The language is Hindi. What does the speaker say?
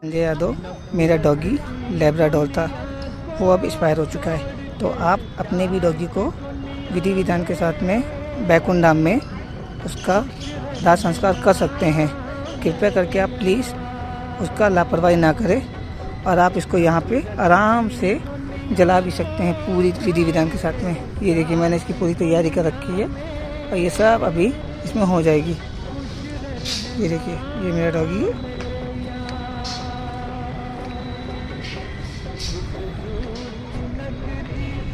संजय यादव मेरा डॉगी लैब्राडोर था, वो अब एक्सपायर हो चुका है। तो आप अपने भी डॉगी को विधि विधान के साथ में बैकुंठ धाम में उसका दाह संस्कार कर सकते हैं। कृपया करके आप प्लीज़ उसका लापरवाही ना करें और आप इसको यहाँ पे आराम से जला भी सकते हैं पूरी विधि विधान के साथ में। ये देखिए मैंने इसकी पूरी तैयारी कर रखी है और ये सब अभी इसमें हो जाएगी। ये देखिए ये मेरा डॉगी है।